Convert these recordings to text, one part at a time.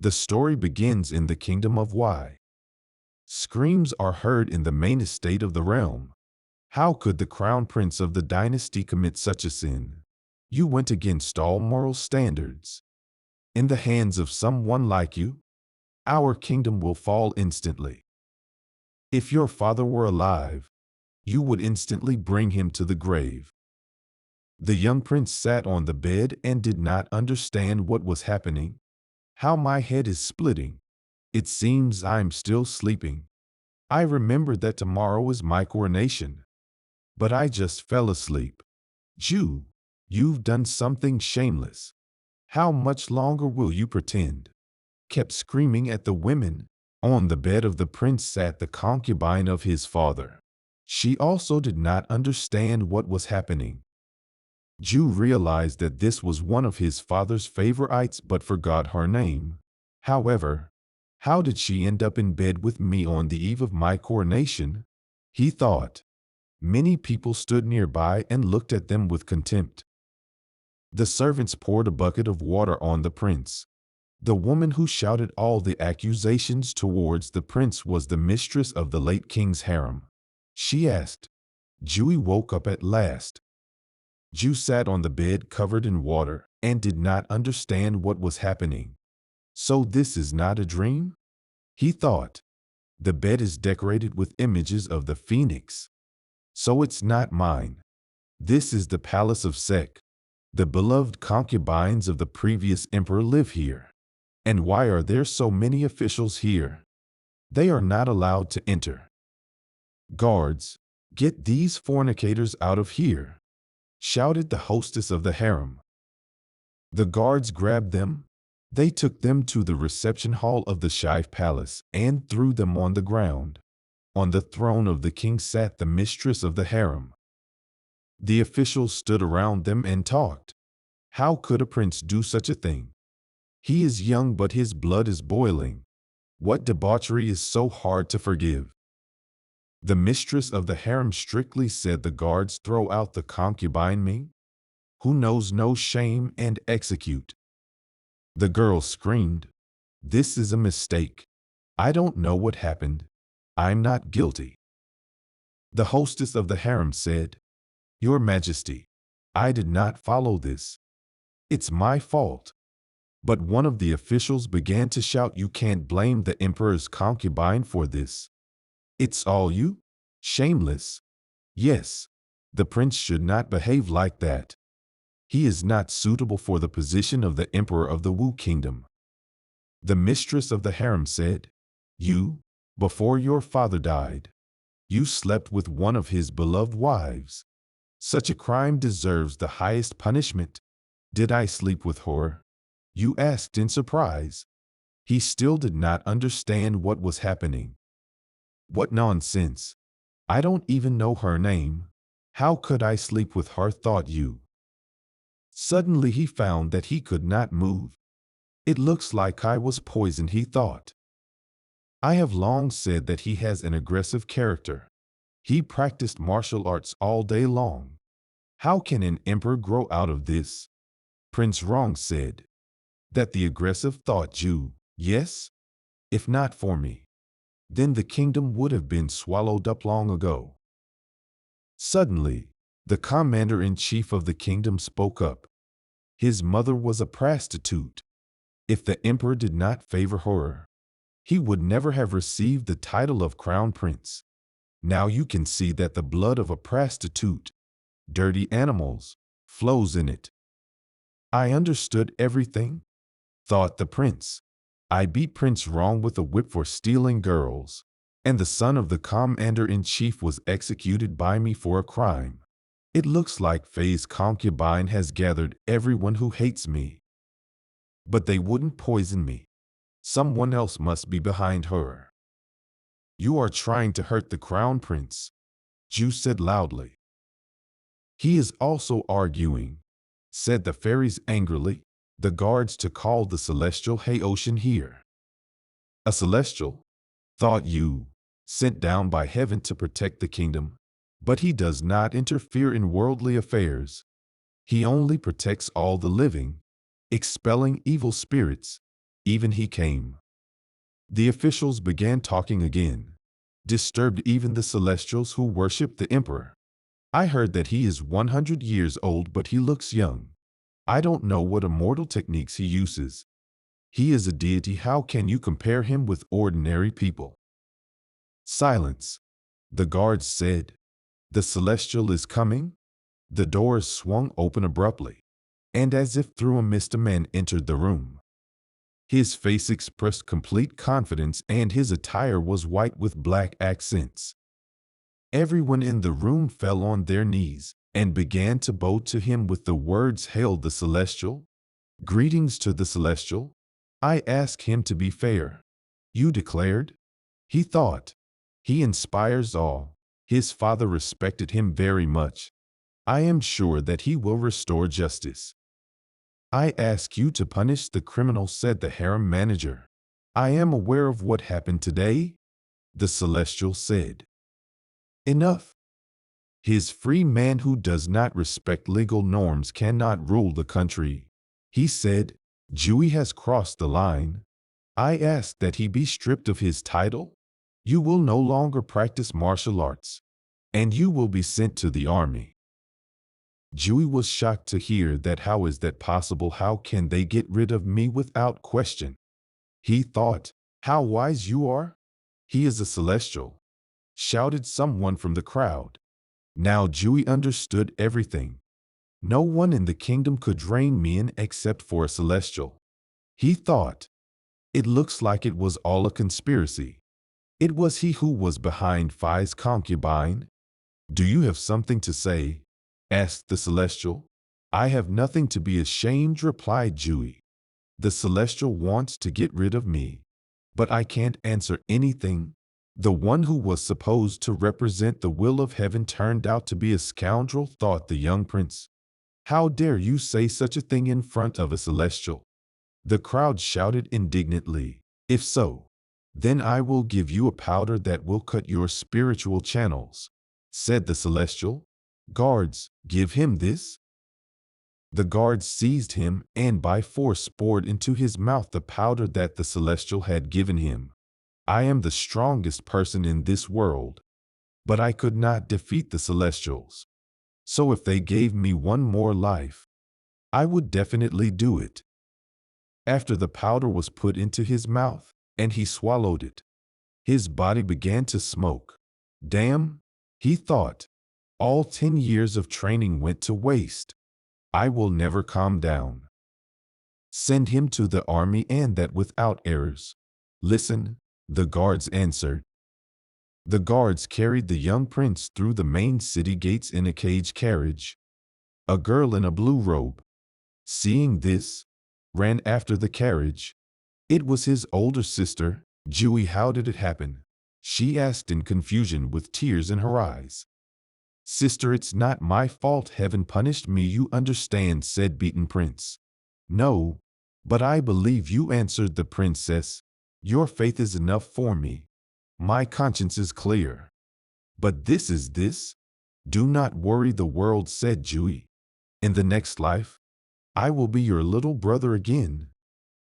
The story begins in the kingdom of Y. Screams are heard in the main estate of the realm. How could the crown prince of the dynasty commit such a sin? You went against all moral standards. In the hands of someone like you, our kingdom will fall instantly. If your father were alive, you would instantly bring him to the grave. The young prince sat on the bed and did not understand what was happening. How my head is splitting. It seems I'm still sleeping. I remember that tomorrow is my coronation. But I just fell asleep. Jew, you've done something shameless. How much longer will you pretend? Kept screaming at the women. On the bed of the prince sat the concubine of his father. She also did not understand what was happening. Jew realized that this was one of his father's favorites but forgot her name. However, how did she end up in bed with me on the eve of my coronation? He thought. Many people stood nearby and looked at them with contempt. The servants poured a bucket of water on the prince. The woman who shouted all the accusations towards the prince was the mistress of the late king's harem. She asked. Jewy woke up at last. Jew sat on the bed covered in water and did not understand what was happening. So this is not a dream? He thought. The bed is decorated with images of the phoenix. So it's not mine. This is the palace of Sect. The beloved concubines of the previous emperor live here. And why are there so many officials here? They are not allowed to enter. Guards, get these fornicators out of here, shouted the hostess of the harem. The guards grabbed them. They took them to the reception hall of the Shive Palace and threw them on the ground. On the throne of the king sat the mistress of the harem. The officials stood around them and talked. How could a prince do such a thing? He is young but his blood is boiling. What debauchery is so hard to forgive? The mistress of the harem strictly said the guards throw out the concubine Ming, who knows no shame, and execute. The girl screamed, this is a mistake. I don't know what happened. I'm not guilty. The hostess of the harem said, Your Majesty, I did not follow this. It's my fault. But one of the officials began to shout, you can't blame the emperor's concubine for this. It's all you? Shameless. Yes, the prince should not behave like that. He is not suitable for the position of the emperor of the Wu kingdom. The mistress of the harem said, You, before your father died, you slept with one of his beloved wives. Such a crime deserves the highest punishment. Did I sleep with her? You asked in surprise. He still did not understand what was happening. What nonsense. I don't even know her name. How could I sleep with her, thought you. Suddenly he found that he could not move. It looks like I was poisoned, he thought. I have long said that he has an aggressive character. He practiced martial arts all day long. How can an emperor grow out of this? Prince Rong said. That the aggressive, thought Jew. Yes? If not for me, then the kingdom would have been swallowed up long ago. Suddenly, the commander-in-chief of the kingdom spoke up. His mother was a prostitute. If the emperor did not favor her, he would never have received the title of crown prince. Now you can see that the blood of a prostitute, dirty animals, flows in it. I understood everything, thought the prince. I beat Prince Rong with a whip for stealing girls, and the son of the commander-in-chief was executed by me for a crime. It looks like Faye's concubine has gathered everyone who hates me. But they wouldn't poison me. Someone else must be behind her. You are trying to hurt the crown prince, Ju said loudly. He is also arguing, said the fairies angrily. The guards to call the celestial Haoshan here. A celestial, thought you, sent down by heaven to protect the kingdom, but he does not interfere in worldly affairs. He only protects all the living, expelling evil spirits. even he came. The officials began talking again, disturbed even the celestials who worship the emperor. I heard that he is 100 years old, but he looks young. I don't know what immortal techniques he uses. He is a deity. How can you compare him with ordinary people? Silence. The guards said, "The celestial is coming." The doors swung open abruptly, and as if through a mist a man entered the room. His face expressed complete confidence, and his attire was white with black accents. Everyone in the room fell on their knees and began to bow to him with the words, "Hail the Celestial." "Greetings to the Celestial. I ask him to be fair." "You declared?" He thought. "He inspires awe. His father respected him very much. I am sure that he will restore justice." "I ask you to punish the criminal," said the harem manager. "I am aware of what happened today," the Celestial said. "Enough. His free man who does not respect legal norms cannot rule the country," he said. "Jui has crossed the line. I ask that he be stripped of his title. You will no longer practice martial arts, and you will be sent to the army." Jui was shocked to hear that. "How is that possible? How can they get rid of me without question?" He thought. "How wise you are! He is a celestial," shouted someone from the crowd. Now Jui understood everything. No one in the kingdom could rein me in except for a celestial. He thought. It looks like it was all a conspiracy. It was he who was behind Phi's concubine. "Do you have something to say?" asked the celestial. "I have nothing to be ashamed," replied Jui. "The celestial wants to get rid of me, but I can't answer anything." The one who was supposed to represent the will of heaven turned out to be a scoundrel, thought the young prince. "How dare you say such a thing in front of a celestial?" The crowd shouted indignantly. "If so, then I will give you a powder that will cut your spiritual channels," said the celestial. "Guards, give him this." The guards seized him and by force poured into his mouth the powder that the celestial had given him. "I am the strongest person in this world, but I could not defeat the celestials. So if they gave me one more life, I would definitely do it." After the powder was put into his mouth, and he swallowed it, his body began to smoke. "Damn," he thought. "All 10 years of training went to waste. I will never calm down. Send him to the army, and that without errors." "Listen," the guards answered. The guards carried the young prince through the main city gates in a cage carriage. A girl in a blue robe, seeing this, ran after the carriage. It was his older sister. "Jui, how did it happen?" she asked in confusion with tears in her eyes. "Sister, it's not my fault. Heaven punished me, you understand," said beaten prince. "No, but I believe you," answered the princess. "Your faith is enough for me. My conscience is clear. But this is this." "Do not worry," the world said Jui. "In the next life, I will be your little brother again,"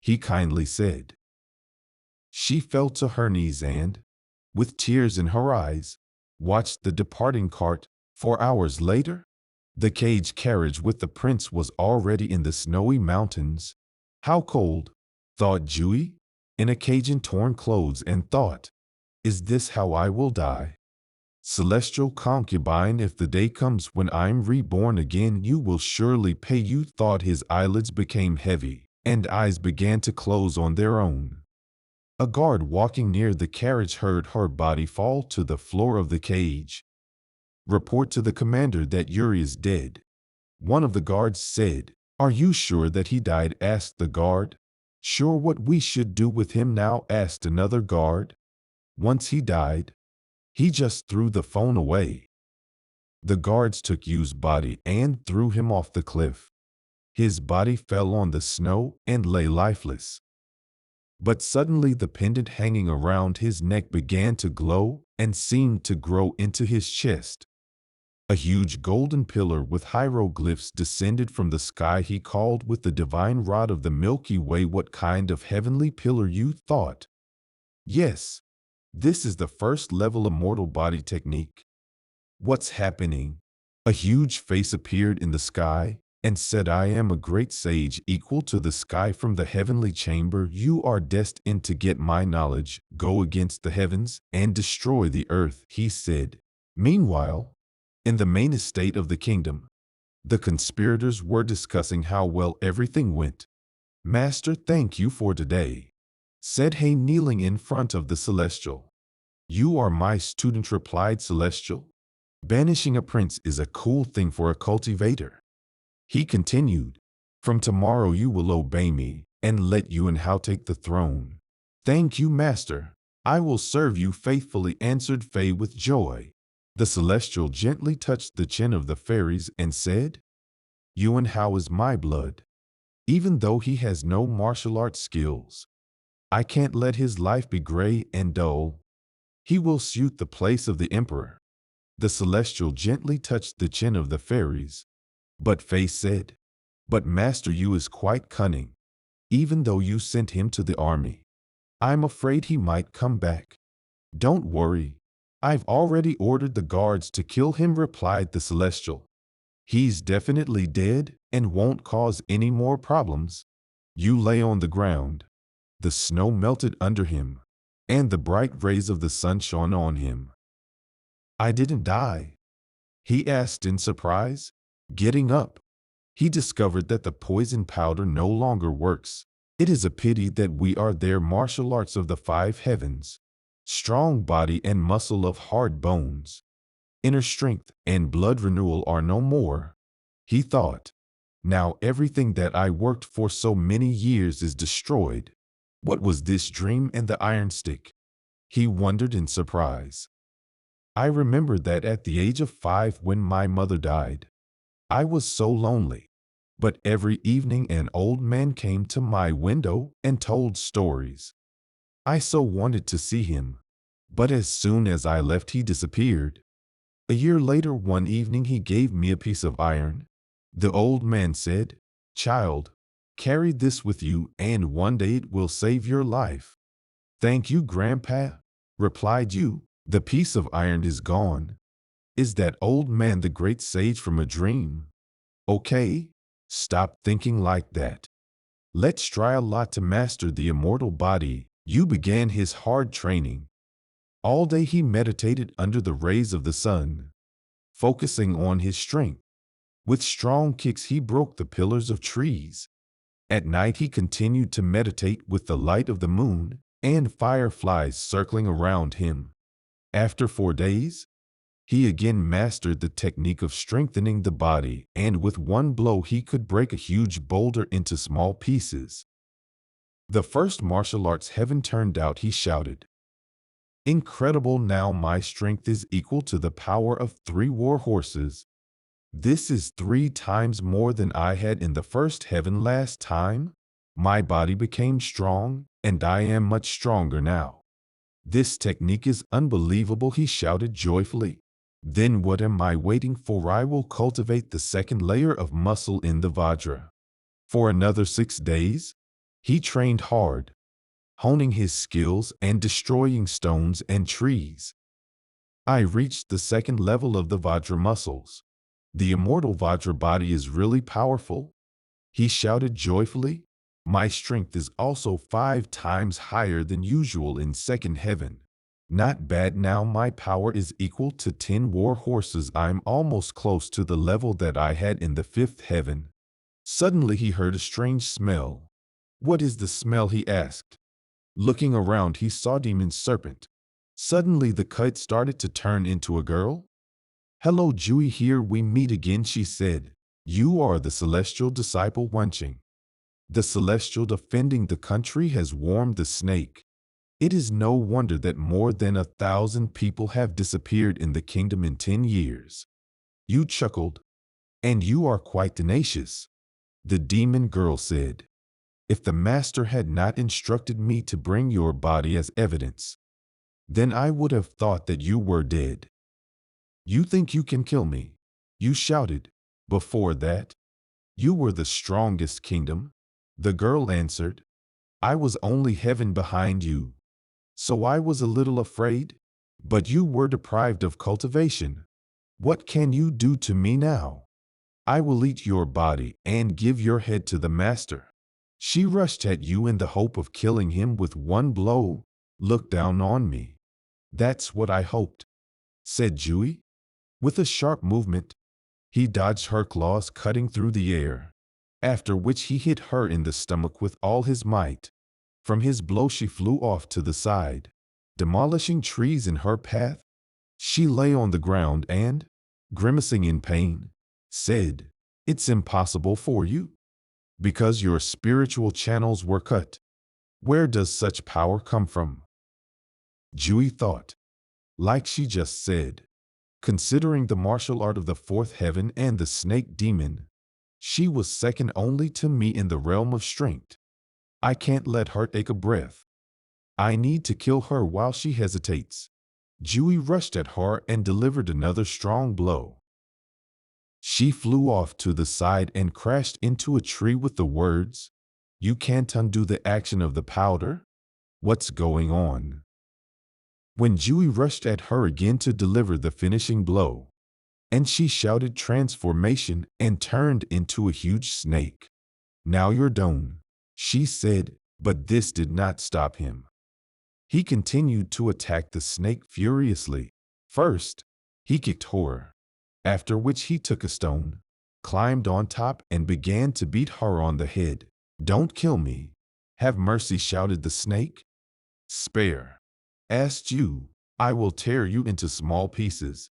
he kindly said. She fell to her knees and, with tears in her eyes, watched the departing cart. 4 hours later, the cage carriage with the prince was already in the snowy mountains. "How cold," thought Jui, in a cage in torn clothes, and thought, "Is this how I will die? Celestial concubine, if the day comes when I'm reborn again, you will surely pay." You thought. His eyelids became heavy, and eyes began to close on their own. A guard walking near the carriage heard her body fall to the floor of the cage. "Report to the commander that Yuri is dead," one of the guards said. "Are you sure that he died?" asked the guard. "Sure. What we should do with him now?" asked another guard. "Once he died, he just threw the phone away." The guards took Yu's body and threw him off the cliff. His body fell on the snow and lay lifeless. But suddenly the pendant hanging around his neck began to glow and seemed to grow into his chest. A huge golden pillar with hieroglyphs descended from the sky. He called with the divine rod of the Milky Way. What kind of heavenly pillar, you thought? Yes, this is the first level immortal body technique. What's happening? A huge face appeared in the sky and said, I am a great sage equal to the sky from the heavenly chamber. You are destined to get my knowledge, go against the heavens, and destroy the earth, he said. Meanwhile, in the main estate of the kingdom, the conspirators were discussing how well everything went. Master, thank you for today, said He, kneeling in front of the Celestial. You are my student, replied Celestial. Banishing a prince is a cool thing for a cultivator. He continued, from tomorrow you will obey me and let Yanhuang take the throne. Thank you, Master. I will serve you faithfully, answered Faye with joy. The Celestial gently touched the chin of the fairies and said, Yanhuang is my blood. Even though he has no martial arts skills, I can't let his life be gray and dull. He will suit the place of the emperor. The Celestial gently touched the chin of the fairies. But Faye said, but Master, you is quite cunning. Even though you sent him to the army, I'm afraid he might come back. Don't worry. I've already ordered the guards to kill him, replied the Celestial. He's definitely dead and won't cause any more problems. You lay on the ground. The snow melted under him, and the bright rays of the sun shone on him. I didn't die? He asked in surprise. Getting up, he discovered that the poison powder no longer works. It is a pity that we are there. Martial arts of the 5 heavens. Strong body and muscle of hard bones. Inner strength and blood renewal are no more, he thought. Now everything that I worked for so many years is destroyed. What was this dream and the iron stick? He wondered in surprise. I remember that at the age of 5 when my mother died, I was so lonely. But every evening an old man came to my window and told stories. I so wanted to see him, but as soon as I left he disappeared. A year later, one evening he gave me a piece of iron. The old man said, child, carry this with you and one day it will save your life. Thank you, Grandpa, replied you. The piece of iron is gone. Is that old man the great sage from a dream? Okay, stop thinking like that. Let's try a lot to master the immortal body. You began his hard training. All day he meditated under the rays of the sun, focusing on his strength. With strong kicks he broke the pillars of trees. At night he continued to meditate with the light of the moon and fireflies circling around him. After 4 days, he again mastered the technique of strengthening the body, and with one blow he could break a huge boulder into small pieces. The first martial arts heaven turned out, he shouted. Incredible, now my strength is equal to the power of 3 war horses. This is 3 times more than I had in the first heaven last time. My body became strong, and I am much stronger now. This technique is unbelievable, he shouted joyfully. Then what am I waiting for? I will cultivate the second layer of muscle in the Vajra. For another 6 days, he trained hard, honing his skills and destroying stones and trees. I reached the second level of the Vajra muscles. The immortal Vajra body is really powerful, he shouted joyfully. My strength is also 5 times higher than usual in second heaven. Not bad, now my power is equal to 10 war horses. I'm almost close to the level that I had in the 5th heaven. Suddenly he heard a strange smell. What is the smell? He asked. Looking around he saw demon serpent. Suddenly the kite started to turn into a girl. Hello Jui, here we meet again, she said. You are the celestial disciple Wanqing. The celestial defending the country has warmed the snake. It is no wonder that more than 1,000 people have disappeared in the kingdom in 10 years. You chuckled. And you are quite tenacious, the demon girl said. If the master had not instructed me to bring your body as evidence, then I would have thought that you were dead. You think you can kill me? You shouted. Before that, you were the strongest kingdom. The girl answered. I was only heaven behind you. So I was a little afraid. But you were deprived of cultivation. What can you do to me now? I will eat your body and give your head to the master. She rushed at you in the hope of killing him with one blow. Look down on me. That's what I hoped, said Jui. With a sharp movement, he dodged her claws cutting through the air, after which he hit her in the stomach with all his might. From his blow she flew off to the side, demolishing trees in her path. She lay on the ground and, grimacing in pain, said, It's impossible for you, because your spiritual channels were cut. Where does such power come from? Jui thought, like she just said. Considering the martial art of the fourth heaven and the snake demon, she was second only to me in the realm of strength. I can't let her take a breath. I need to kill her while she hesitates. Jui rushed at her and delivered another strong blow. She flew off to the side and crashed into a tree with the words, You can't undo the action of the powder? What's going on? When Jui rushed at her again to deliver the finishing blow, and she shouted transformation and turned into a huge snake. Now you're done, she said, but this did not stop him. He continued to attack the snake furiously. First, he kicked her, after which he took a stone, climbed on top and began to beat her on the head. Don't kill me. Have mercy, shouted the snake. Spare, asked you. I will tear you into small pieces.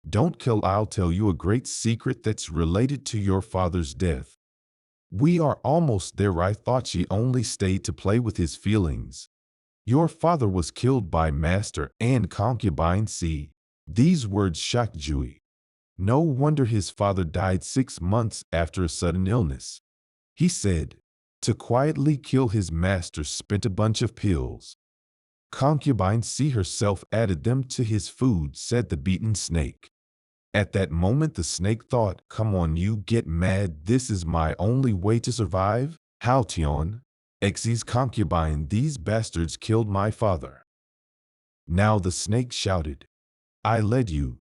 Don't kill, I'll tell you a great secret that's related to your father's death. We are almost there. I thought she only stayed to play with his feelings. Your father was killed by master and concubine C. These words shocked Jui. No wonder his father died 6 months after a sudden illness. He said, to quietly kill his master spent a bunch of pills. Concubine C herself added them to his food, said the beaten snake. At that moment the snake thought, come on, you get mad, this is my only way to survive? How Tion? Xy's concubine, these bastards killed my father. Now the snake shouted, I led you.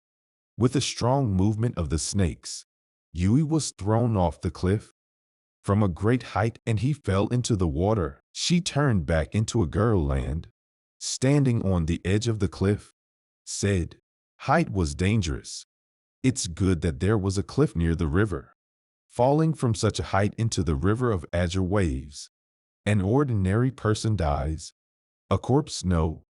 With a strong movement of the snakes, Yui was thrown off the cliff from a great height and he fell into the water. She turned back into a girl and, standing on the edge of the cliff, said, height was dangerous. It's good that there was a cliff near the river. Falling from such a height into the river of azure waves, an ordinary person dies. A corpse, no.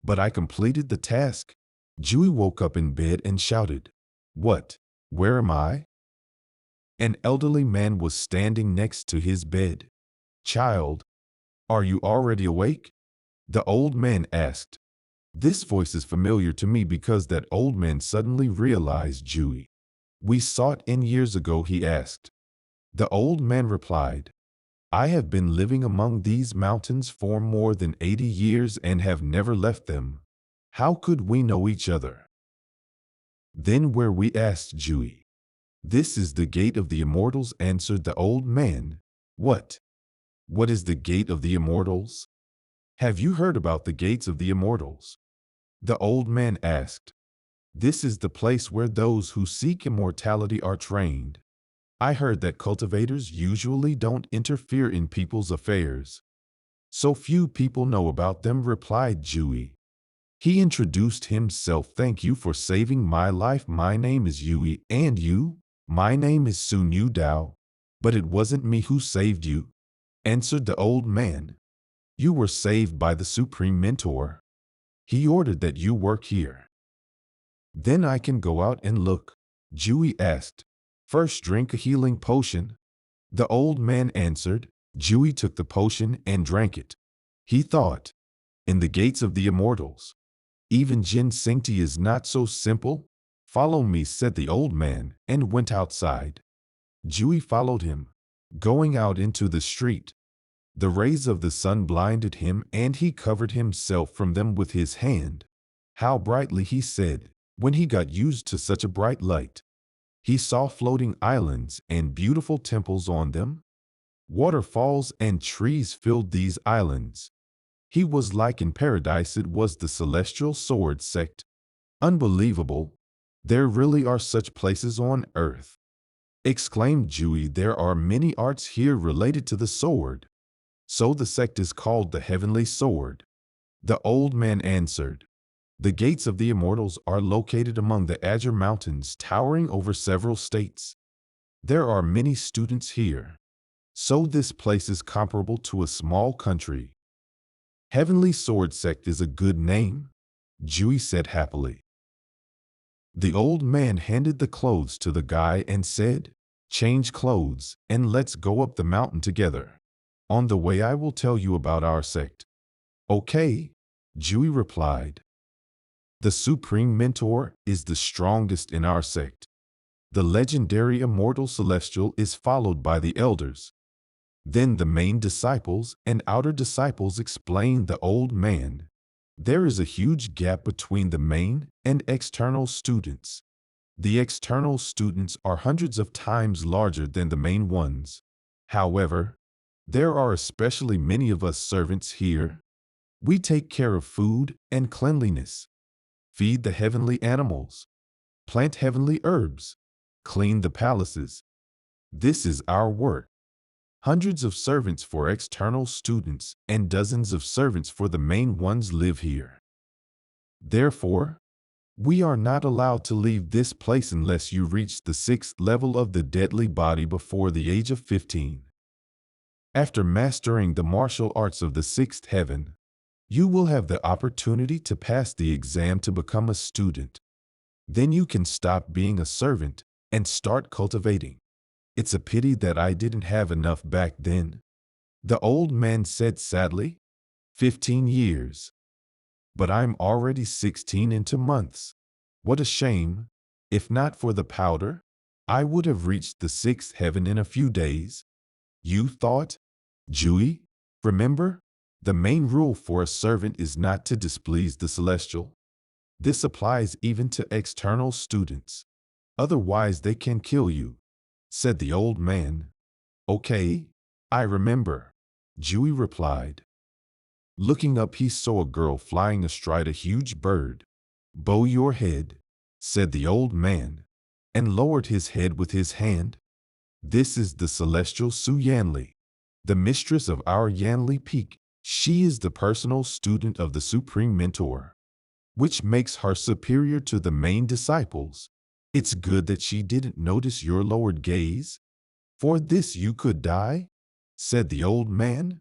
But I completed the task. Jui woke up in bed and shouted, What? Where am I? An elderly man was standing next to his bed. Child, are you already awake? The old man asked. This voice is familiar to me because that old man suddenly realized Jui. We saw it in years ago, he asked. The old man replied, I have been living among these mountains for more than 80 years and have never left them. How could we know each other? Then where, we asked Jui. This is the gate of the immortals, answered the old man. What? What is the gate of the immortals? Have you heard about the gates of the immortals? The old man asked. This is the place where those who seek immortality are trained. I heard that cultivators usually don't interfere in people's affairs. So few people know about them, replied Jui. He introduced himself. Thank you for saving my life. My name is Yui. And you? My name is Sun Yu Dao. But it wasn't me who saved you, answered the old man. You were saved by the Supreme Mentor. He ordered that you work here. Then I can go out and look, Jui asked. First drink a healing potion. The old man answered. Jui took the potion and drank it. He thought, in the gates of the immortals, even Jin Sancti is not so simple. Follow me, said the old man, and went outside. Jui followed him, going out into the street. The rays of the sun blinded him and he covered himself from them with his hand. How brightly, he said, when he got used to such a bright light. He saw floating islands and beautiful temples on them. Waterfalls and trees filled these islands. He was like in paradise. It was the celestial sword sect. Unbelievable. There really are such places on earth. Exclaimed Jui, there are many arts here related to the sword. So the sect is called the Heavenly Sword. The old man answered. The gates of the immortals are located among the Azure Mountains, towering over several states. There are many students here. So this place is comparable to a small country. Heavenly Sword Sect is a good name, Jui said happily. The old man handed the clothes to the guy and said, change clothes and let's go up the mountain together. On the way I will tell you about our sect. Okay, Jui replied. The Supreme Mentor is the strongest in our sect. The legendary Immortal Celestial is followed by the elders. Then the main disciples and outer disciples, explained the old man. There is a huge gap between the main and external students. The external students are hundreds of times larger than the main ones. However, there are especially many of us servants here. We take care of food and cleanliness, feed the heavenly animals, plant heavenly herbs, clean the palaces. This is our work. Hundreds of servants for external students and dozens of servants for the main ones live here. Therefore, we are not allowed to leave this place unless you reach the 6th level of the deadly body before the age of 15. After mastering the martial arts of the 6th heaven, you will have the opportunity to pass the exam to become a student. Then you can stop being a servant and start cultivating. It's a pity that I didn't have enough back then, the old man said sadly. 15 years. But I'm already 16 in 2 months. What a shame. If not for the powder, I would have reached the 6th heaven in a few days. You thought? Jui, remember? The main rule for a servant is not to displease the celestial. This applies even to external students. Otherwise they can kill you, said the old man. Okay, I remember, Jui replied. Looking up, he saw a girl flying astride a huge bird. Bow your head, said the old man, and lowered his head with his hand. This is the celestial Su Yanli, the mistress of our Yanli Peak. She is the personal student of the Supreme Mentor, which makes her superior to the main disciples. It's good that she didn't notice your lowered gaze. For this you could die, said the old man.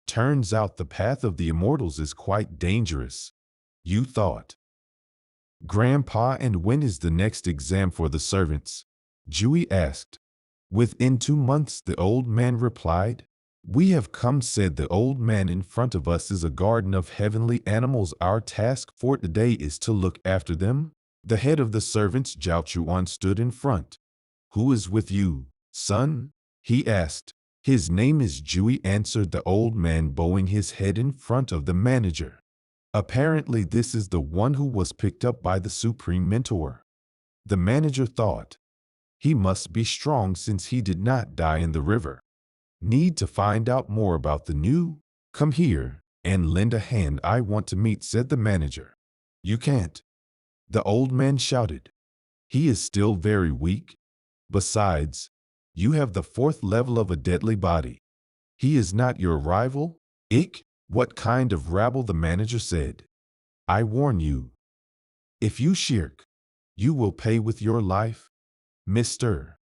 Turns out the path of the immortals is quite dangerous. You thought. Grandpa, and when is the next exam for the servants? Jui asked. Within 2 months, the old man replied. We have come, said the old man. In front of us is a garden of heavenly animals. Our task for today is to look after them. The head of the servants, Zhao Chuan, stood in front. Who is with you, son? He asked. His name is Jui, answered the old man, bowing his head in front of the manager. Apparently this is the one who was picked up by the Supreme Mentor. The manager thought. He must be strong since he did not die in the river. Need to find out more about the new. Come here and lend a hand. I want to meet, said the manager. You can't, the old man shouted. He is still very weak. Besides, you have the 4th level of a deadly body. He is not your rival. Ick, what kind of rabble, the manager said. I warn you. If you shirk, you will pay with your life. Mr.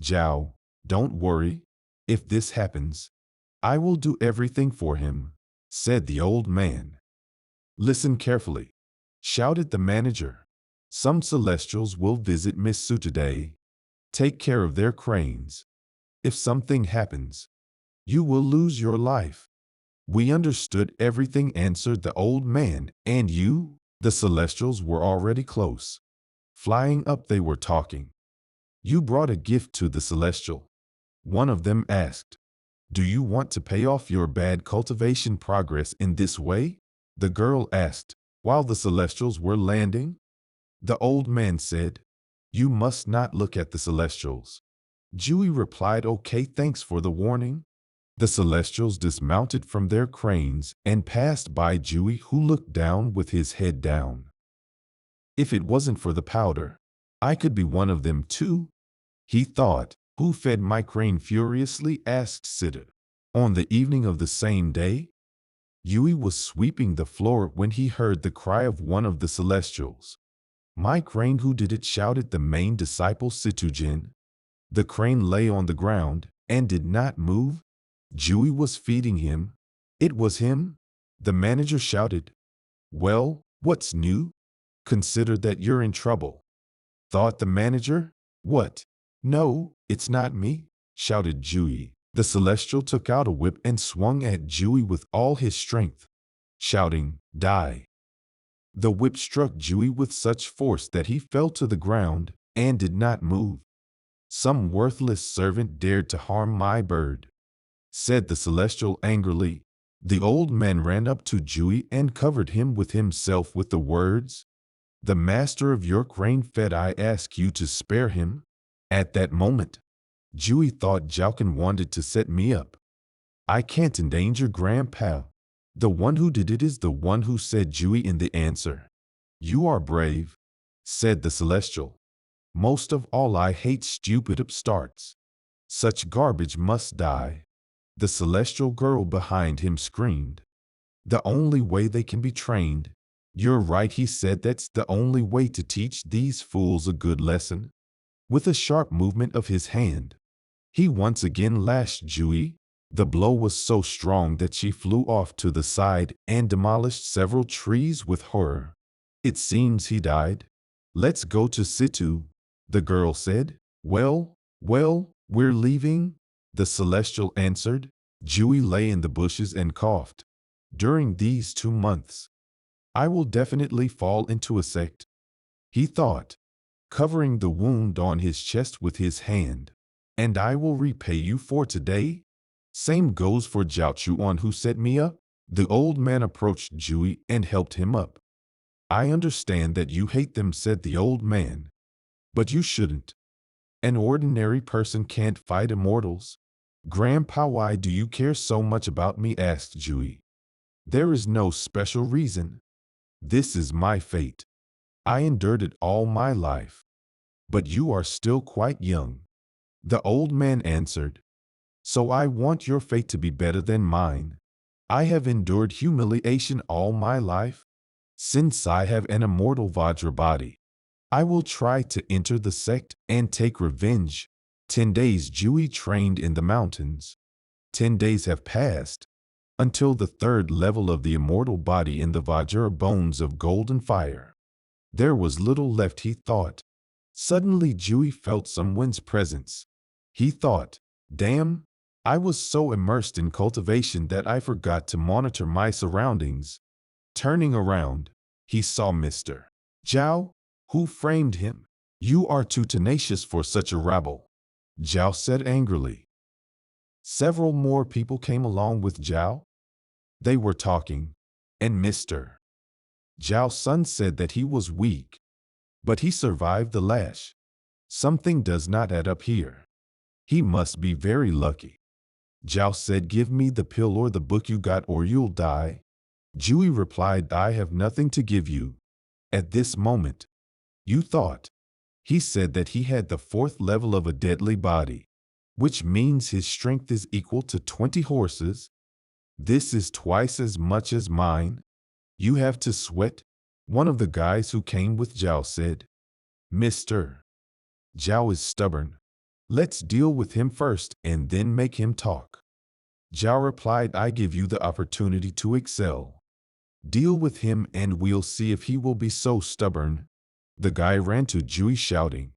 Zhao, don't worry. If this happens, I will do everything for him, said the old man. Listen carefully, shouted the manager. Some celestials will visit Miss Su today. Take care of their cranes. If something happens, you will lose your life. We understood everything, answered the old man. And you? The celestials were already close. Flying up, they were talking. You brought a gift to the celestial. One of them asked. Do you want to pay off your bad cultivation progress in this way? The girl asked. While the celestials were landing, the old man said, You must not look at the celestials. Jui replied, okay, thanks for the warning. The celestials dismounted from their cranes and passed by Jui, who looked down with his head down. If it wasn't for the powder, I could be one of them too, he thought. Who fed my crane? Furiously asked Siddha. On the evening of the same day, Yui was sweeping the floor when he heard the cry of one of the celestials. My crane, who did it? Shouted the main disciple Situjin. The crane lay on the ground and did not move. Jui was feeding him. It was him. The manager shouted. Well, what's new? Consider that you're in trouble. Thought the manager. What? No, it's not me, shouted Jui. The celestial took out a whip and swung at Jui with all his strength, shouting, die. The whip struck Jui with such force that he fell to the ground and did not move. Some worthless servant dared to harm my bird, said the celestial angrily. The old man ran up to Jui and covered him with himself with the words, the master of your crane fed. I ask you to spare him. At that moment, Jui thought Jalkin wanted to set me up. I can't endanger Grandpa. The one who did it is the one who said, Jui in the answer. You are brave, said the celestial. Most of all, I hate stupid upstarts. Such garbage must die. The celestial girl behind him screamed. The only way they can be trained. You're right, he said. That's the only way to teach these fools a good lesson. With a sharp movement of his hand, he once again lashed Jui. The blow was so strong that she flew off to the side and demolished several trees with horror. It seems he died. Let's go to Situ, the girl said. Well, we're leaving, the celestial answered. Jui lay in the bushes and coughed. During these 2 months, I will definitely fall into a sect, he thought, covering the wound on his chest with his hand. And I will repay you for today. Same goes for Jiao Chuan, who set me up. The old man approached Jui and helped him up. I understand that you hate them, said the old man. But you shouldn't. An ordinary person can't fight immortals. Grandpa, why do you care so much about me? Asked Jui. There is no special reason. This is my fate. I endured it all my life. But you are still quite young. The old man answered. So I want your fate to be better than mine. I have endured humiliation all my life. Since I have an immortal Vajra body, I will try to enter the sect and take revenge. 10 days Jui trained in the mountains. 10 days have passed until the 3rd level of the immortal body in the Vajra bones of golden fire. There was little left, he thought. Suddenly Jui felt someone's presence. He thought, damn, I was so immersed in cultivation that I forgot to monitor my surroundings. Turning around, he saw Mr. Zhao, who framed him. You are too tenacious for such a rabble, Zhao said angrily. Several more people came along with Zhao. They were talking, and Mr. Zhao's son said that he was weak, but he survived the lash. Something does not add up here. He must be very lucky. Zhao said, give me the pill or the book you got or you'll die. Jui replied, I have nothing to give you. At this moment, you thought. He said that he had the 4th level of a deadly body, which means his strength is equal to 20 horses. This is twice as much as mine. You have to sweat, one of the guys who came with Zhao said. Mr. Zhao is stubborn. Let's deal with him first and then make him talk. Zhao replied, I give you the opportunity to excel. Deal with him and we'll see if he will be so stubborn. The guy ran to Jui shouting,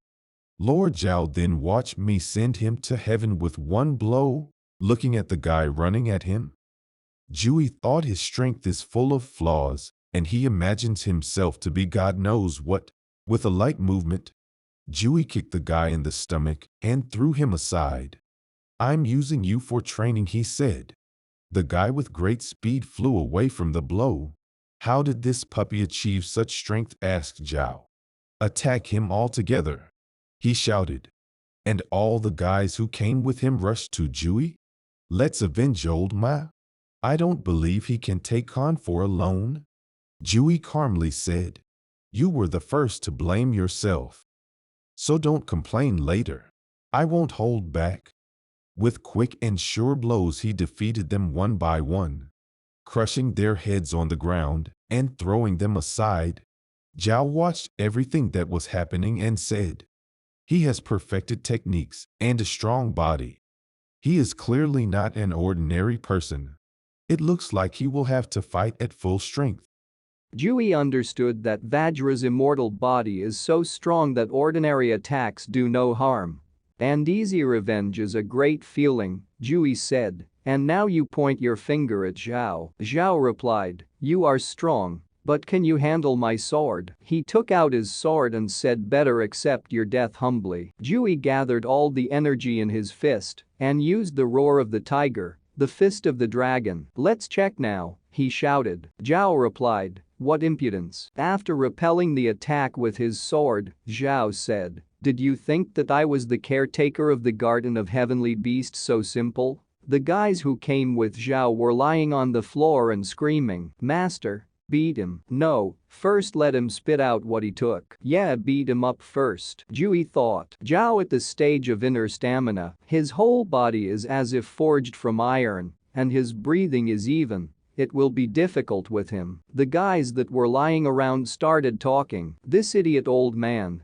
Lord Zhao, then watch me send him to heaven with one blow. Looking at the guy running at him, Jui thought his strength is full of flaws and he imagines himself to be God knows what. With a light movement, Jui kicked the guy in the stomach and threw him aside. I'm using you for training, he said. The guy with great speed flew away from the blow. How did this puppy achieve such strength? Asked Zhao. Attack him altogether. he shouted. And all the guys who came with him rushed to Jui. Let's avenge old Ma. I don't believe he can take on for alone. Jui calmly said, you were the first to blame yourself. So don't complain later. I won't hold back. With quick and sure blows he defeated them one by one, crushing their heads on the ground and throwing them aside. Zhao watched everything that was happening and said, he has perfected techniques and a strong body. He is clearly not an ordinary person. It looks like he will have to fight at full strength. Jui understood that Vajra's immortal body is so strong that ordinary attacks do no harm. And easy revenge is a great feeling, Jui said, and now you point your finger at Zhao. Zhao replied, you are strong, but can you handle my sword? He took out his sword and said, better accept your death humbly. Jui gathered all the energy in his fist and used the roar of the tiger, the fist of the dragon. Let's check now, he shouted. Zhao replied, what impudence. After repelling the attack with his sword, Zhao said, did you think that I was the caretaker of the garden of heavenly beasts so simple? The guys who came with Zhao were lying on the floor and screaming, Master, beat him. No, first let him spit out what he took. Yeah, beat him up first, Jui thought. Zhao at the stage of inner stamina, his whole body is as if forged from iron, and his breathing is even. It will be difficult with him. The guys that were lying around started talking. This idiot old man.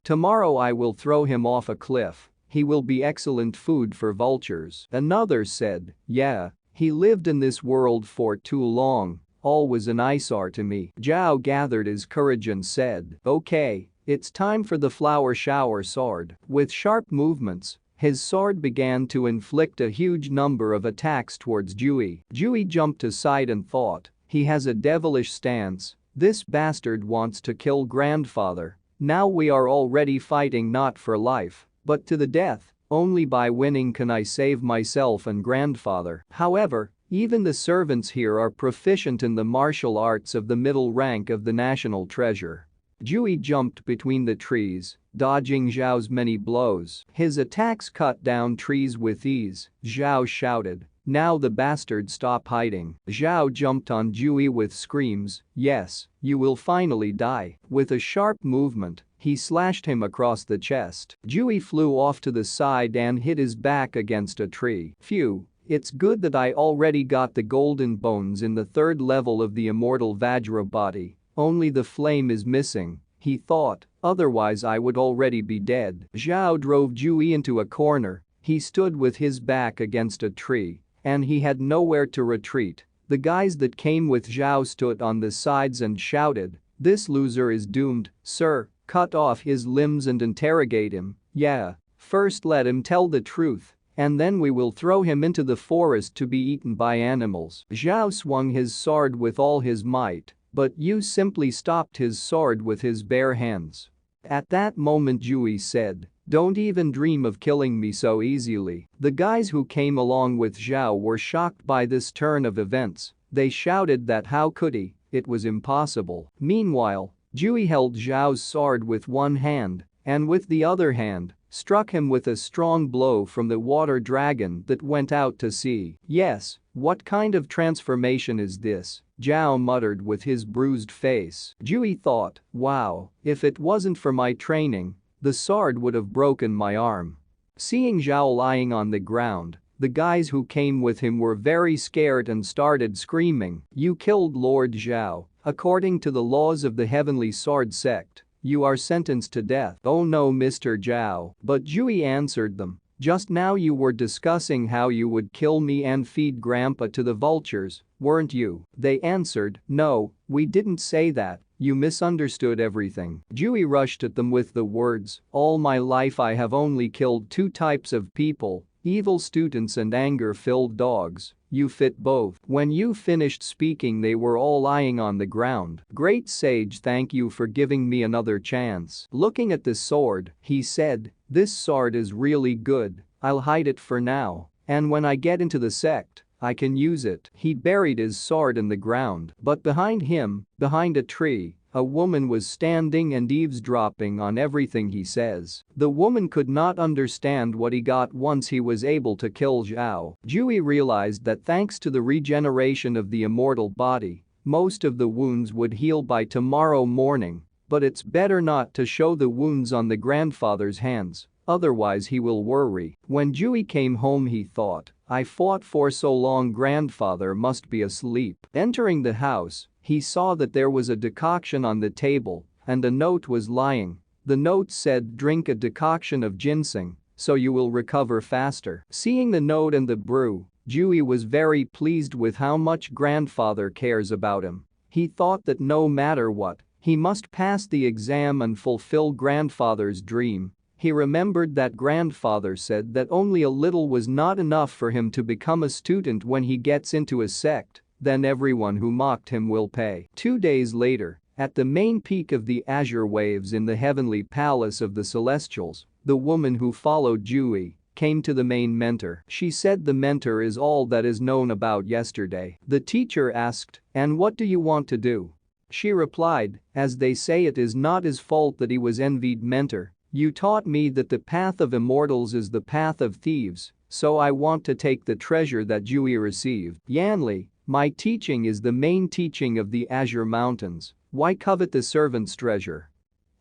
Tomorrow I will throw him off a cliff. He will be excellent food for vultures. Another said, yeah, he lived in this world for too long, always an eyesore to me. Zhao gathered his courage and said, okay, it's time for the flower shower sword. With sharp movements, his sword began to inflict a huge number of attacks towards Jui. Jui jumped aside and thought, he has a devilish stance, this bastard wants to kill grandfather. Now we are already fighting not for life, but to the death. Only by winning can I save myself and grandfather. However, even the servants here are proficient in the martial arts of the middle rank of the national treasure. Jui jumped between the trees, dodging Zhao's many blows. His attacks cut down trees with ease. Zhao shouted, now the bastard stop hiding. Zhao jumped on Jui with screams, yes, you will finally die. With a sharp movement, he slashed him across the chest. Jui flew off to the side and hit his back against a tree. Phew, it's good that I already got the golden bones in the third level of the immortal Vajra body. Only the flame is missing, he thought, otherwise I would already be dead. Zhao drove Jui into a corner. He stood with his back against a tree, and he had nowhere to retreat. The guys that came with Zhao stood on the sides and shouted, this loser is doomed, sir, cut off his limbs and interrogate him. Yeah, first let him tell the truth, and then we will throw him into the forest to be eaten by animals. Zhao swung his sword with all his might, but Yu simply stopped his sword with his bare hands. At that moment Jui said, don't even dream of killing me so easily. The guys who came along with Zhao were shocked by this turn of events. They shouted that how could he, it was impossible. Meanwhile, Jui held Zhao's sword with one hand and with the other hand, struck him with a strong blow from the water dragon that went out to sea. Yes, what kind of transformation is this? Zhao muttered with his bruised face. Jui thought, wow, if it wasn't for my training, the sword would have broken my arm. Seeing Zhao lying on the ground, the guys who came with him were very scared and started screaming, you killed Lord Zhao. According to the laws of the Heavenly Sword Sect, you are sentenced to death. Oh no, Mr. Zhao. But Jui answered them, just now you were discussing how you would kill me and feed Grandpa to the vultures, weren't you? They answered, no, we didn't say that. You misunderstood everything. Jui rushed at them with the words, all my life I have only killed two types of people, evil students and anger-filled dogs. You fit both. When you finished speaking they were all lying on the ground. Great sage, thank you for giving me another chance. Looking at the sword, he said, this sword is really good, I'll hide it for now, and when I get into the sect, I can use it. He buried his sword in the ground, but behind him, behind a tree, A woman was standing and eavesdropping on everything he says. The woman could not understand what he got once he was able to kill Zhao. Jui realized that thanks to the regeneration of the immortal body, most of the wounds would heal by tomorrow morning, but it's better not to show the wounds on the grandfather's hands, otherwise he will worry. When Jui came home he thought, I fought for so long, grandfather must be asleep. Entering the house, he saw that there was a decoction on the table and a note was lying. The note said, drink a decoction of ginseng so you will recover faster. Seeing the note and the brew, Jui was very pleased with how much grandfather cares about him. He thought that no matter what, he must pass the exam and fulfill grandfather's dream. He remembered that grandfather said that only a little was not enough for him to become a student when he gets into a sect, then everyone who mocked him will pay. 2 days later, at the main peak of the azure waves in the heavenly palace of the Celestials, the woman who followed Jui came to the main mentor. She said the mentor is all that is known about yesterday. The teacher asked, and what do you want to do? She replied, as they say, it is not his fault that he was envied. Mentor, you taught me that the path of immortals is the path of thieves, so I want to take the treasure that Jui received. Yanli, my teaching is the main teaching of the Azure Mountains. Why covet the servant's treasure?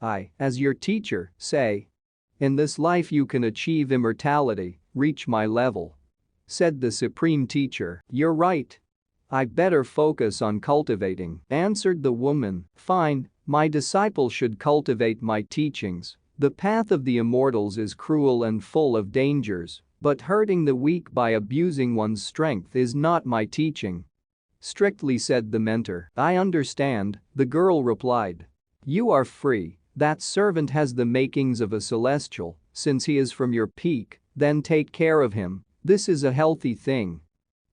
I, as your teacher, say. In this life you can achieve immortality, reach my level. Said the supreme teacher. You're right. I better focus on cultivating, answered the woman. Fine, my disciple should cultivate my teachings. The path of the immortals is cruel and full of dangers, but hurting the weak by abusing one's strength is not my teaching. Strictly said the mentor. I understand, the girl replied. You are free. That servant has the makings of a celestial, since he is from your peak, then take care of him, this is a healthy thing.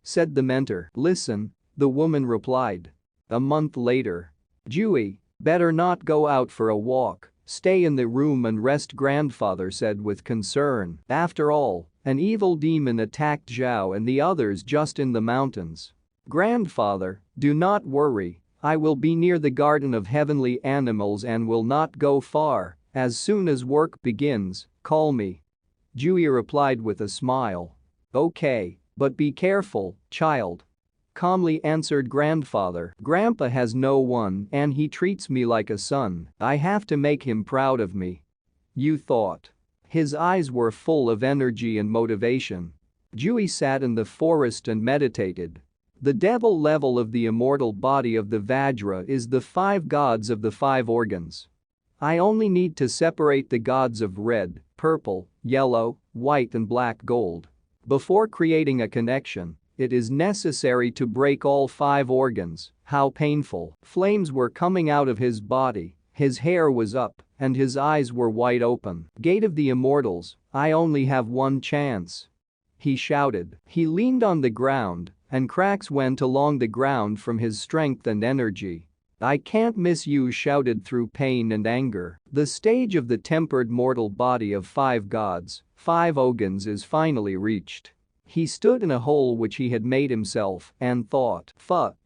Said the mentor. Listen, the woman replied. A month later. Jui, better not go out for a walk, stay in the room and rest, grandfather said with concern. After all, an evil demon attacked Zhao and the others just in the mountains. Grandfather, do not worry. I will be near the garden of heavenly animals and will not go far. As soon as work begins, call me. Jui replied with a smile. Okay, but be careful, child. Calmly answered grandfather. Grandpa has no one and he treats me like a son. I have to make him proud of me. You thought. His eyes were full of energy and motivation. Jui sat in the forest and meditated. The devil level of the immortal body of the Vajra is the 5 gods of the 5 organs. I only need to separate the gods of red, purple, yellow, white and black gold. Before creating a connection, it is necessary to break all 5 organs. How painful. Flames were coming out of his body, his hair was up, and his eyes were wide open. Gate of the immortals, I only have one chance. He shouted. He leaned on the ground, and cracks went along the ground from his strength and energy. I can't miss you, shouted through pain and anger. The stage of the tempered mortal body of 5 gods, 5 organs is finally reached. He stood in a hole which he had made himself and thought,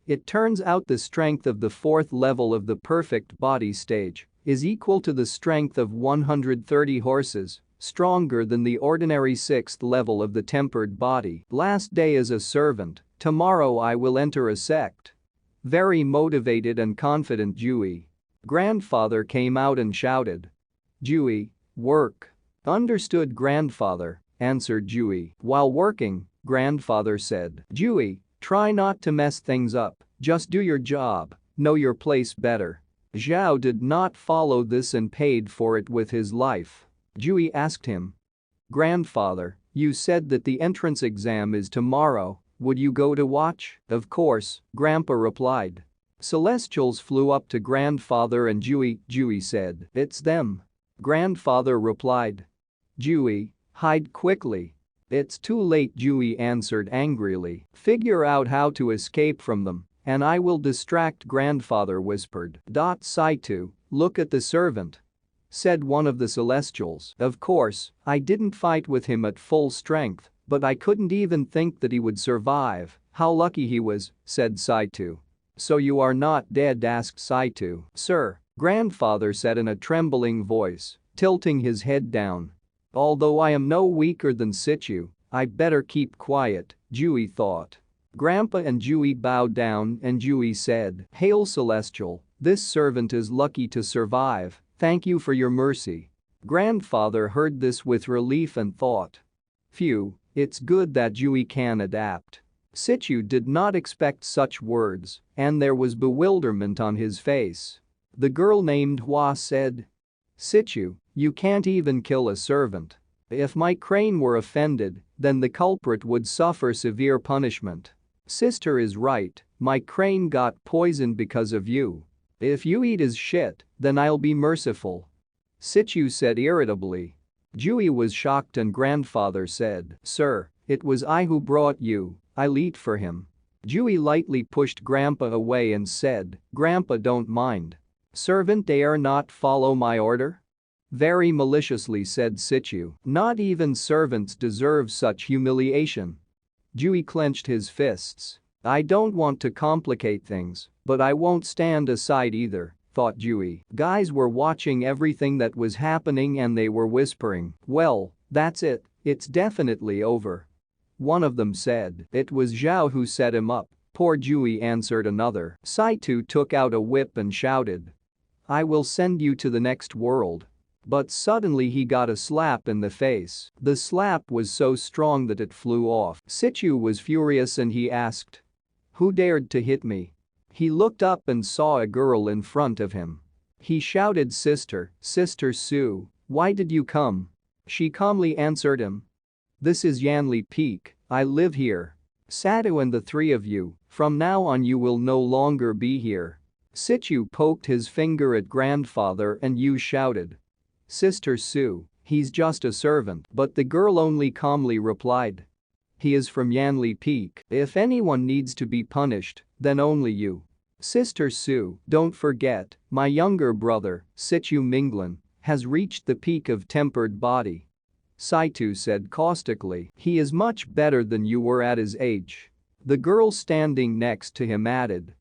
it turns out the strength of the 4th level of the perfect body stage is equal to the strength of 130 horses, stronger than the ordinary 6th level of the tempered body. Last day as a servant, tomorrow I will enter a sect. Very motivated and confident Jui. Grandfather came out and shouted. Jui, work. Understood, grandfather, answered Jui. While working, grandfather said. Jui, try not to mess things up, just do your job, know your place better. Zhao did not follow this and paid for it with his life. Jui asked him. Grandfather, you said that the entrance exam is tomorrow, would you go to watch? Of course, Grandpa replied. Celestials flew up to grandfather and Jui said. It's them. Grandfather replied. Jui, hide quickly. It's too late, Jui answered angrily. Figure out how to escape from them, and I will distract, grandfather whispered. Saitu, look at the servant. Said one of the celestials. Of course, I didn't fight with him at full strength, but I couldn't even think that he would survive. How lucky he was, said Saitu. So you are not dead, asked Saitu. Sir, Grandfather said in a trembling voice, tilting his head down. Although I am no weaker than Situ, I better keep quiet, Dewey thought. Grandpa and Dewey bowed down and Dewey said, Hail Celestial, this servant is lucky to survive, thank you for your mercy. Grandfather heard this with relief and thought. Phew, it's good that Dewey can adapt. Situ did not expect such words, and there was bewilderment on his face. The girl named Hua said, Situ, you can't even kill a servant. If my crane were offended, then the culprit would suffer severe punishment. Sister is right, my crane got poisoned because of you. If you eat his shit, then I'll be merciful. Situ said irritably. Dewey was shocked and grandfather said, Sir, it was I who brought you, I'll eat for him. Dewey lightly pushed Grandpa away and said, Grandpa don't mind. Servant dare not follow my order? Very maliciously said Situ, not even servants deserve such humiliation. Dewey clenched his fists. I don't want to complicate things, but I won't stand aside either, thought Dewey. Guys were watching everything that was happening and they were whispering, well, that's it, it's definitely over. One of them said, it was Zhao who set him up, poor Dewey answered another. Situ took out a whip and shouted, I will send you to the next world. But suddenly he got a slap in the face. The slap was so strong that it flew off. Situ was furious and he asked, who dared to hit me? He looked up and saw a girl in front of him. He shouted, Sister Sue, why did you come? She calmly answered him. This is Yanli Peak, I live here. Satu and the three of you, from now on you will no longer be here. Situ poked his finger at grandfather and you shouted, Sister Sue, he's just a servant, but the girl only calmly replied. He is from Yanli Peak. If anyone needs to be punished, then only you. Sister Sue, don't forget, my younger brother, Situ Minglan, has reached the peak of tempered body. Situ said caustically, he is much better than you were at his age. The girl standing next to him added.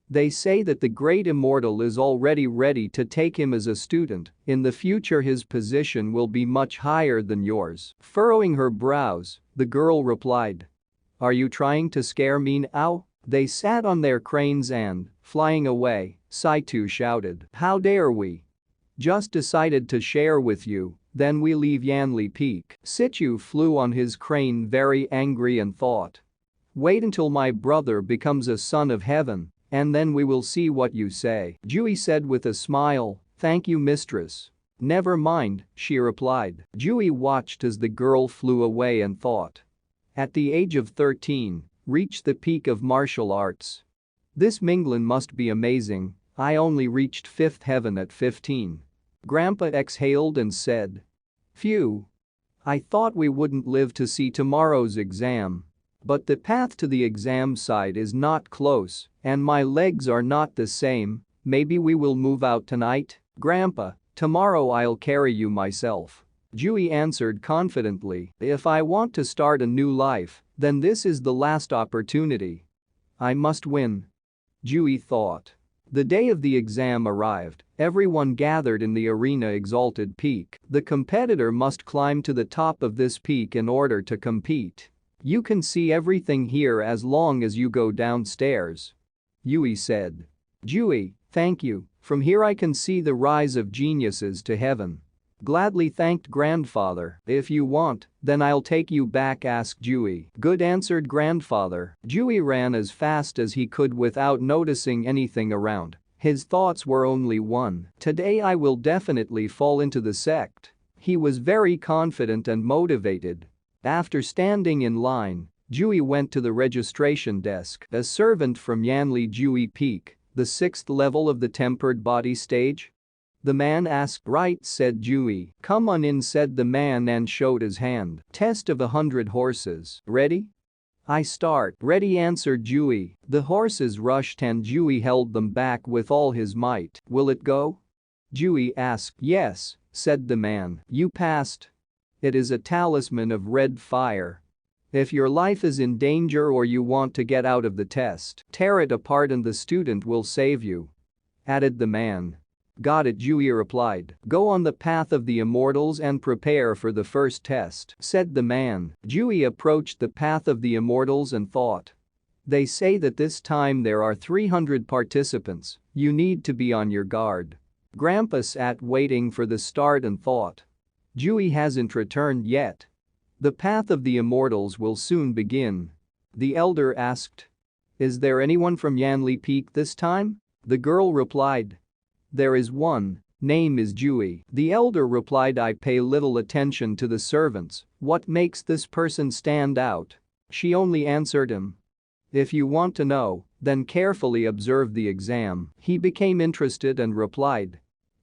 They say that the great immortal is already ready to take him as a student, in the future his position will be much higher than yours. Furrowing her brows, the girl replied. Are you trying to scare me now? They sat on their cranes and, flying away, Situ shouted, how dare we? Just decided to share with you, then we leave Yanli Peak. Situ flew on his crane very angry and thought. Wait until my brother becomes a son of heaven. And then we will see what you say. Dewey said with a smile, thank you mistress. Never mind, she replied. Dewey watched as the girl flew away and thought. At the age of 13, reached the peak of martial arts. This Minglan must be amazing, I only reached 5th heaven at 15. Grandpa exhaled and said. Phew. I thought we wouldn't live to see tomorrow's exam. But the path to the exam site is not close, and my legs are not the same, maybe we will move out tonight? Grandpa, tomorrow I'll carry you myself. Dewey answered confidently, if I want to start a new life, then this is the last opportunity. I must win. Dewey thought. The day of the exam arrived, everyone gathered in the arena exalted peak. The competitor must climb to the top of this peak in order to compete. You can see everything here as long as you go downstairs. Yui said. Dewey, thank you, from here I can see the rise of geniuses to heaven. Gladly thanked grandfather, if you want, then I'll take you back asked Dewey. Good answered grandfather. Dewey ran as fast as he could without noticing anything around. His thoughts were only one, today I will definitely fall into the sect. He was very confident and motivated. After standing in line, Dewey went to the registration desk. A servant from Yanli Dewey Peak, the 6th level of the tempered body stage? The man asked. Right said Dewey. Come on in said the man and showed his hand. Test of 100 horses. Ready? I start. Ready answered Dewey. The horses rushed and Dewey held them back with all his might. Will it go? Dewey asked. Yes, said the man. You passed. It is a talisman of red fire. If your life is in danger or you want to get out of the test, tear it apart and the student will save you. Added the man. Got it, Jui replied. Go on the path of the immortals and prepare for the first test, said the man. Jui approached the path of the immortals and thought. They say that this time there are 300 participants, you need to be on your guard. Grandpa sat waiting for the start and thought. Jui hasn't returned yet. The path of the immortals will soon begin. The elder asked. Is there anyone from Yanli Peak this time? The girl replied. There is one, name is Jui. The elder replied, I pay little attention to the servants, what makes this person stand out? She only answered him. If you want to know, then carefully observe the exam. He became interested and replied.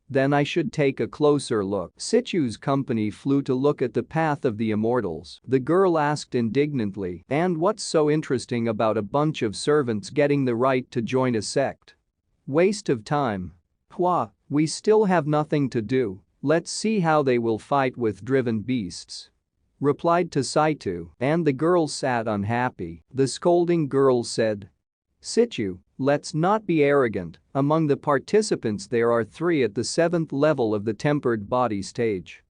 Then I should take a closer look. Sichu's company flew to look at the path of the immortals. The girl asked indignantly, and what's so interesting about a bunch of servants getting the right to join a sect? Waste of time. Hua, we still have nothing to do, let's see how they will fight with driven beasts. Replied to Saitu, and the girl sat unhappy. The scolding girl said. Sichu, let's not be arrogant, among the participants there are 3 at the 7th level of the tempered body stage.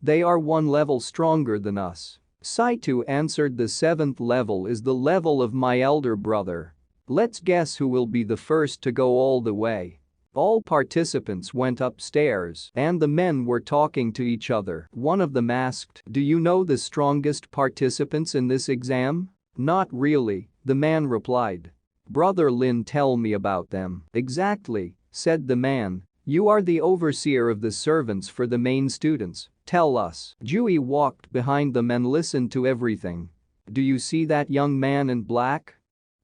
They are 1 level stronger than us. Saitu answered, the 7th level is the level of my elder brother. Let's guess who will be the first to go all the way. All participants went upstairs and the men were talking to each other. One of them asked, do you know the strongest participants in this exam? Not really, the man replied. Brother Lin, tell me about them. Exactly, said the man. You are the overseer of the servants for the main students, tell us. Jui walked behind them and listened to everything. Do you see that young man in black?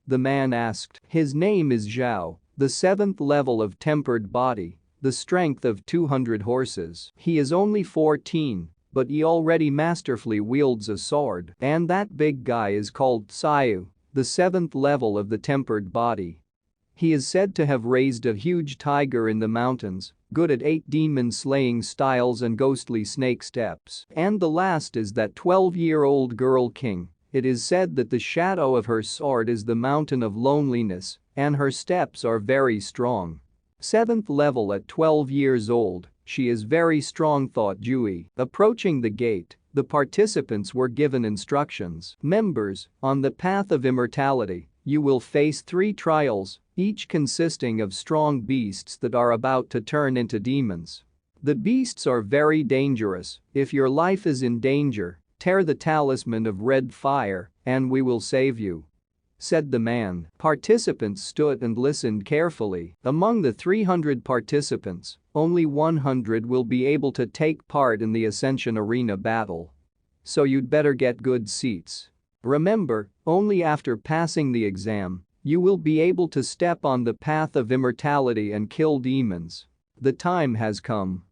The man asked. His name is Zhao, the 7th level of tempered body, the strength of 200 horses. He is only 14, but he already masterfully wields a sword. And that big guy is called Sayu, the 7th level of the tempered body. He is said to have raised a huge tiger in the mountains, good at 8 demon-slaying styles and ghostly snake steps. And the last is that 12-year-old girl king. It is said that the shadow of her sword is the mountain of loneliness, and her steps are very strong. 7th level at 12 years old, she is very strong, thought Jui. Approaching the gate, the participants were given instructions. Members, on the path of immortality, you will face 3 trials, each consisting of strong beasts that are about to turn into demons. The beasts are very dangerous. If your life is in danger, tear the talisman of red fire, and we will save you, said the man. Participants stood and listened carefully. Among the 300 participants, only 100 will be able to take part in the Ascension Arena battle. So you'd better get good seats. Remember, only after passing the exam, you will be able to step on the path of immortality and kill demons. The time has come.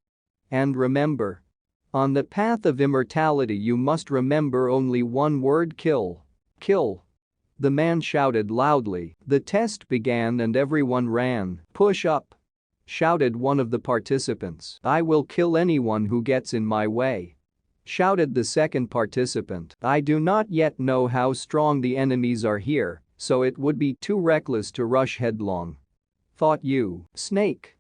And remember, on the path of immortality you must remember only one word: kill. Kill. The man shouted loudly. The test began and everyone ran. Push up, shouted one of the participants. I will kill anyone who gets in my way, shouted the second participant. I do not yet know how strong the enemies are here, so it would be too reckless to rush headlong, thought you. Snake.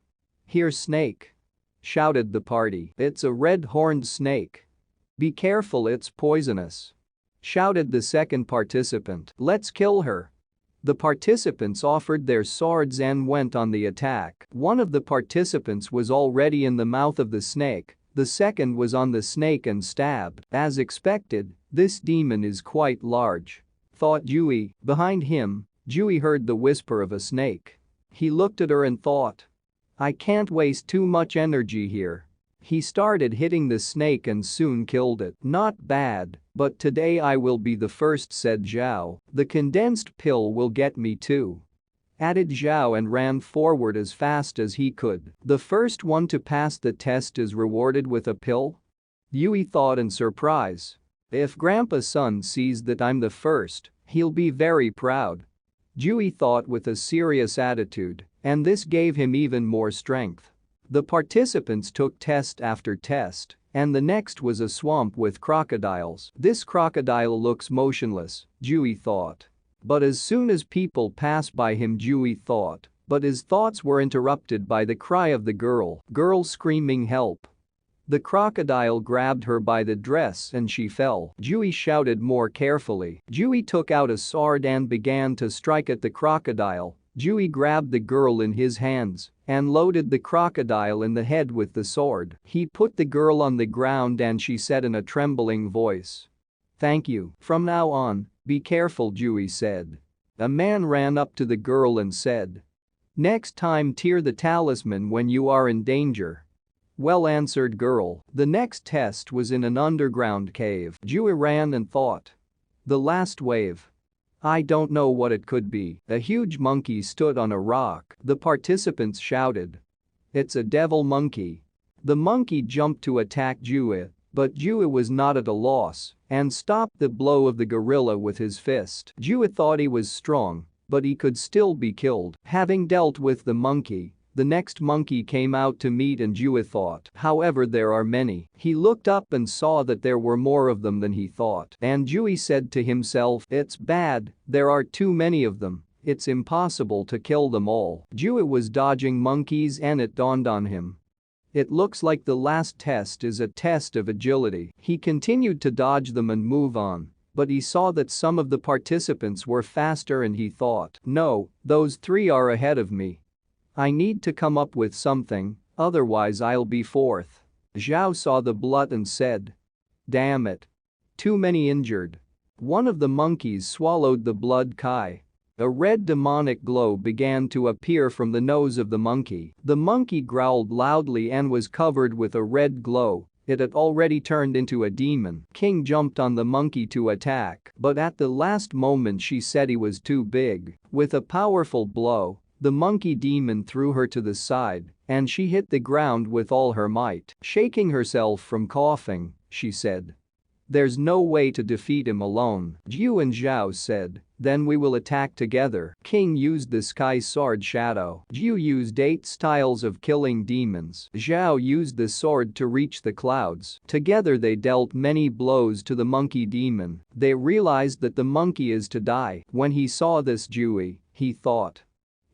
Here, snake, shouted the party. It's a red-horned snake. Be careful, it's poisonous, shouted the second participant. Let's kill her. The participants offered their swords and went on the attack. One of the participants was already in the mouth of the snake, the second was on the snake and stabbed. As expected, this demon is quite large, thought Jui. Behind him, Jui heard the whisper of a snake. He looked at her and thought, I can't waste too much energy here. He started hitting the snake and soon killed it. Not bad, but today I will be the first, said Zhao. The condensed pill will get me too, added Zhao and ran forward as fast as he could. The first one to pass the test is rewarded with a pill? Yui thought in surprise. If Grandpa's son sees that I'm the first, he'll be very proud. Jui thought with a serious attitude, and this gave him even more strength. The participants took test after test, and the next was a swamp with crocodiles. This crocodile looks motionless, Jui thought. But as soon as people pass by him, Jui thought, But his thoughts were interrupted by the cry of the girl screaming help. The crocodile grabbed her by the dress and she fell. Jui shouted more carefully. Jui took out a sword and began to strike at the crocodile. Jui grabbed the girl in his hands and loaded the crocodile in the head with the sword. He put the girl on the ground and she said in a trembling voice, "Thank you. From now on, be careful," Jui said. A man ran up to the girl and said, "Next time tear the talisman when you are in danger." "Well," answered girl. The next test was in an underground cave. Jui ran and thought. The last wave. I don't know what it could be. A huge monkey stood on a rock. The participants shouted, "It's a devil monkey." The monkey jumped to attack Jui, but Jui was not at a loss and stopped the blow of the gorilla with his fist. Jui thought he was strong, but he could still be killed. Having dealt with the monkey, the next monkey came out to meet and Jui thought, however there are many. He looked up and saw that there were more of them than he thought. And Jui said to himself, "It's bad, there are too many of them. It's impossible to kill them all." Jui was dodging monkeys and it dawned on him. It looks like the last test is a test of agility. He continued to dodge them and move on. But he saw that some of the participants were faster and he thought, "No, those three are ahead of me. I need to come up with something, otherwise I'll be fourth." Zhao saw the blood and said, "Damn it. Too many injured." One of the monkeys swallowed the blood Kai. A red demonic glow began to appear from the nose of the monkey. The monkey growled loudly and was covered with a red glow. It had already turned into a demon. King jumped on the monkey to attack, but at the last moment she said he was too big. With a powerful blow, the monkey demon threw her to the side, and she hit the ground with all her might. Shaking herself from coughing, she said, "There's no way to defeat him alone." Jiu and Zhao said, "Then we will attack together." King used the sky sword Shadow. Jiu used 8 styles of killing demons. Zhao used the sword to reach the clouds. Together they dealt many blows to the monkey demon. They realized that the monkey is to die. When he saw this Jiu, he thought,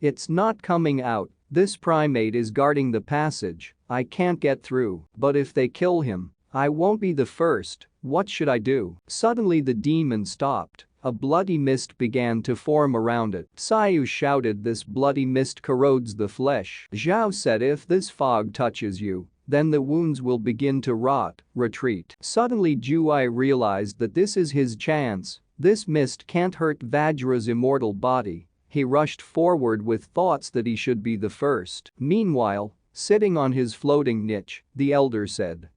"It's not coming out. This primate is guarding the passage. I can't get through. But if they kill him, I won't be the first. What should I do?" Suddenly the demon stopped. A bloody mist began to form around it. Sayu shouted, "This bloody mist corrodes the flesh." Zhao said, "If this fog touches you, then the wounds will begin to rot. Retreat." Suddenly Jiu realized that this is his chance. This mist can't hurt Vajra's immortal body. He rushed forward with thoughts that he should be the first. Meanwhile, sitting on his floating niche, the elder said,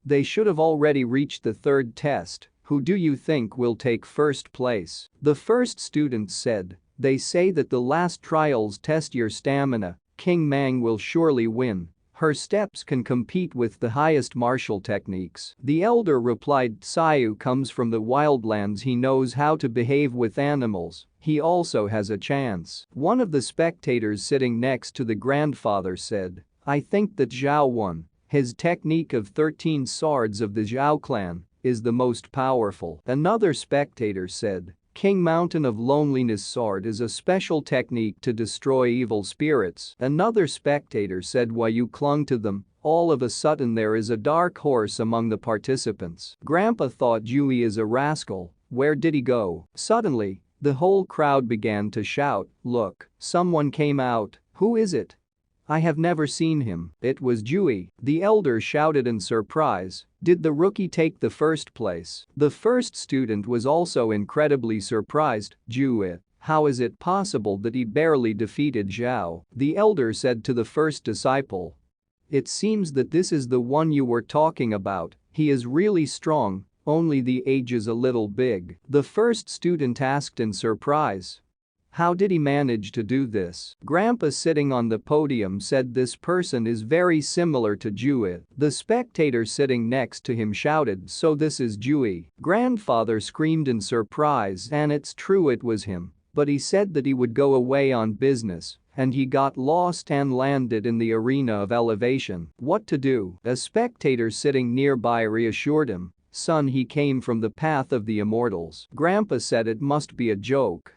"They should have already reached the third test. Who do you think will take first place?" The first student said, "They say that the last trials test your stamina. King Mang will surely win. Her steps can compete with the highest martial techniques." The elder replied, "Sayu comes from the wildlands. He knows how to behave with animals. He also has a chance." One of the spectators sitting next to the grandfather said, "I think that Zhao won. His technique of 13 swords of the Zhao clan is the most powerful." Another spectator said, "King Mountain of Loneliness sword is a special technique to destroy evil spirits." Another spectator said, "Why you clung to them?" All of a sudden there is a dark horse among the participants. Grandpa thought Jiu is a rascal. Where did he go? Suddenly, the whole crowd began to shout, "Look, someone came out. Who is it? I have never seen him." It was Jiu. The elder shouted in surprise, "Did the rookie take the first place?" The first student was also incredibly surprised. "Jiu, how is it possible that he barely defeated Zhao?" The elder said to the first disciple, "It seems that this is the one you were talking about. He is really strong, only the age is a little big." The first student asked in surprise, "How did he manage to do this?" Grandpa sitting on the podium said, "This person is very similar to Jiu." The spectator sitting next to him shouted, "So this is Jiu." Grandfather screamed in surprise, and it's true, it was him. But he said that he would go away on business, and he got lost and landed in the arena of elevation. What to do? A spectator sitting nearby reassured him, "Son, he came from the path of the immortals." Grandpa said, "It must be a joke.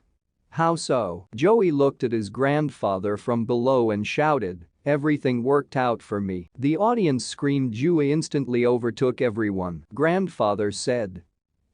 How so? Joey looked at his grandfather from below and shouted, "Everything worked out for me." The audience screamed. Joey instantly overtook everyone. Grandfather said,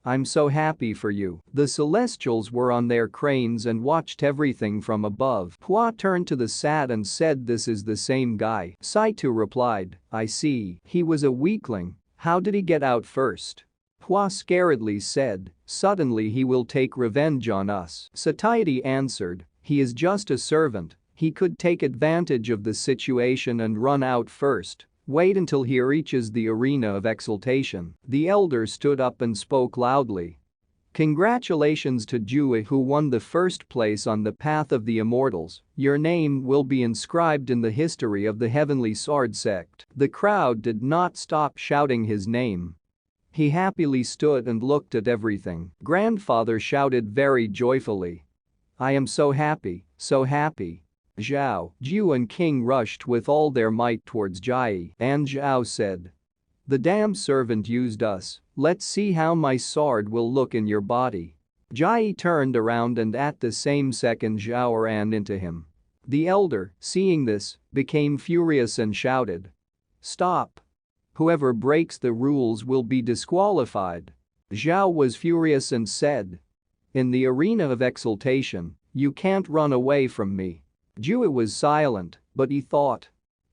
"I'm so happy for you." The Celestials were on their cranes and watched everything from above. Hua turned to the Sat and said, "This is the same guy." Saitu replied, "I see. He was a weakling. How did he get out first?" Hua scaredly said, "Suddenly he will take revenge on us." Satiety answered, "He is just a servant. He could take advantage of the situation and run out first. Wait until he reaches the arena of exaltation." The elder stood up and spoke loudly. "Congratulations to Jue, who won the first place on the path of the immortals. Your name will be inscribed in the history of the Heavenly Sword Sect." The crowd did not stop shouting his name. He happily stood and looked at everything. Grandfather shouted very joyfully, "I am so happy, so happy." Zhao, Ju and King rushed with all their might towards Jai, and Zhao said, "The damn servant used us. Let's see how my sword will look in your body." Jai turned around and at the same second Zhao ran into him. The elder, seeing this, became furious and shouted, "Stop! Whoever breaks the rules will be disqualified." Zhao was furious and said, "In the arena of exaltation, you can't run away from me." Jue was silent, but he thought,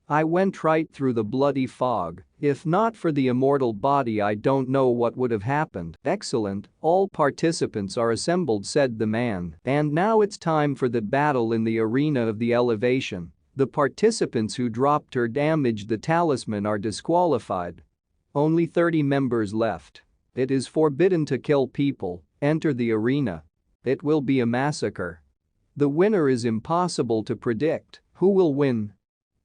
"I went right through the bloody fog. If not for the immortal body, I don't know what would have happened." "Excellent, all participants are assembled," said the man, "and now it's time for the battle in the arena of the elevation. The participants who dropped or damaged the talisman are disqualified. Only 30 members left. It is forbidden to kill people. Enter the arena. It will be a massacre. The winner is impossible to predict. Who will win?"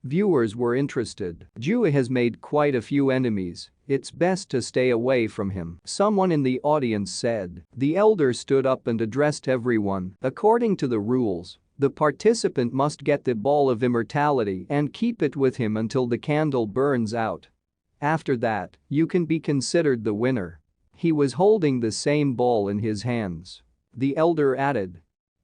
Viewers were interested. Jue has made quite a few enemies. It's best to stay away from him, someone in the audience said. The elder stood up and addressed everyone. According to the rules, the participant must get the ball of immortality and keep it with him until the candle burns out. After that, you can be considered the winner. He was holding the same ball in his hands. The elder added,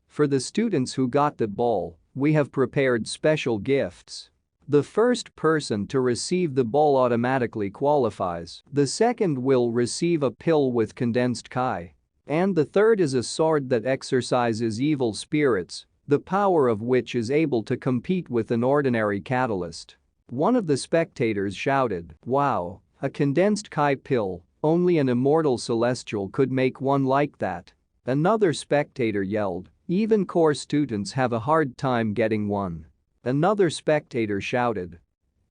"For the students who got the ball, we have prepared special gifts. The first person to receive the ball automatically qualifies. The second will receive a pill with condensed chi. And the third is a sword that exorcises evil spirits, the power of which is able to compete with an ordinary catalyst." One of the spectators shouted, "Wow, a condensed chi pill, only an immortal celestial could make one like that." Another spectator yelled, "Even core students have a hard time getting one." Another spectator shouted,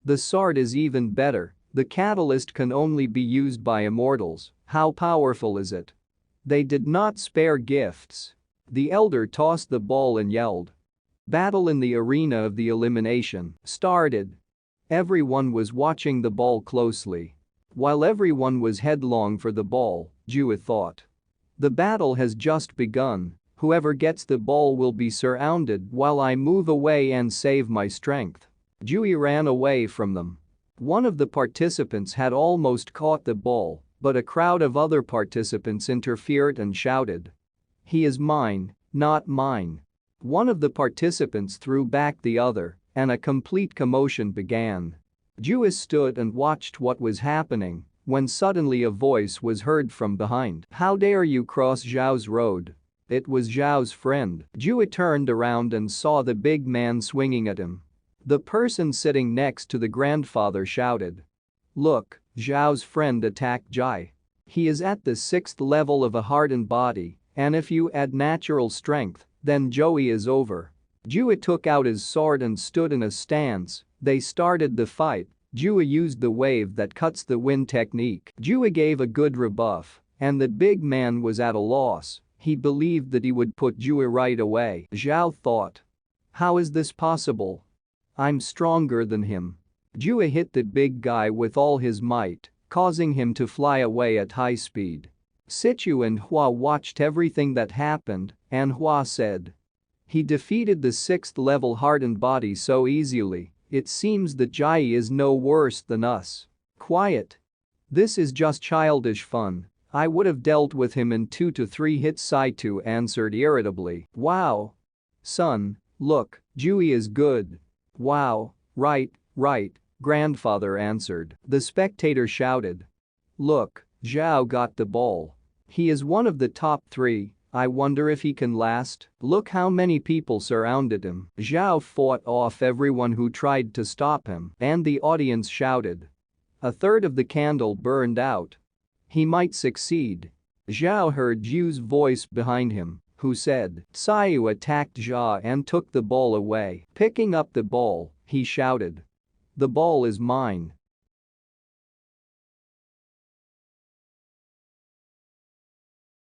"The sword is even better. The catalyst can only be used by immortals. How powerful is it?" They did not spare gifts. The elder tossed the ball and yelled. Battle in the arena of the elimination started. Everyone was watching the ball closely. While everyone was headlong for the ball, Jue thought, "The battle has just begun. Whoever gets the ball will be surrounded while I move away and save my strength." Jue ran away from them. One of the participants had almost caught the ball, but a crowd of other participants interfered and shouted, "He is mine, not mine." One of the participants threw back the other, and a complete commotion began. Jue stood and watched what was happening when suddenly a voice was heard from behind. "How dare you cross Zhao's road?" It was Zhao's friend. Jue turned around and saw the big man swinging at him. The person sitting next to the grandfather shouted, "Look, Zhao's friend attacked Jai. He is at the 6th level of a hardened body, and if you add natural strength, then Joey is over." Jue took out his sword and stood in a stance. They started the fight. Jue used the wave that cuts the wind technique. Jue gave a good rebuff, and the big man was at a loss. He believed that he would put Jue right away. Zhao thought, "How is this possible? I'm stronger than him." Jue hit the big guy with all his might, causing him to fly away at high speed. Situ and Hua watched everything that happened, and Hua said, "He defeated the 6th level hardened body so easily, it seems that Jai is no worse than us." "Quiet. This is just childish fun. I would have dealt with him in 2 to 3 hits," Saitu answered irritably. "Wow, "Son, look, Jui is good." "Wow, right, right," grandfather answered. The spectator shouted. "Look, Zhao got the ball. He is one of the top 3, I wonder if he can last. Look how many people surrounded him." Zhao fought off everyone who tried to stop him, and the audience shouted. A third of the candle burned out. "He might succeed." Zhao heard Ju's voice behind him, who said, "Sayu attacked Zha and took the ball away." Picking up the ball, he shouted. "The ball is mine."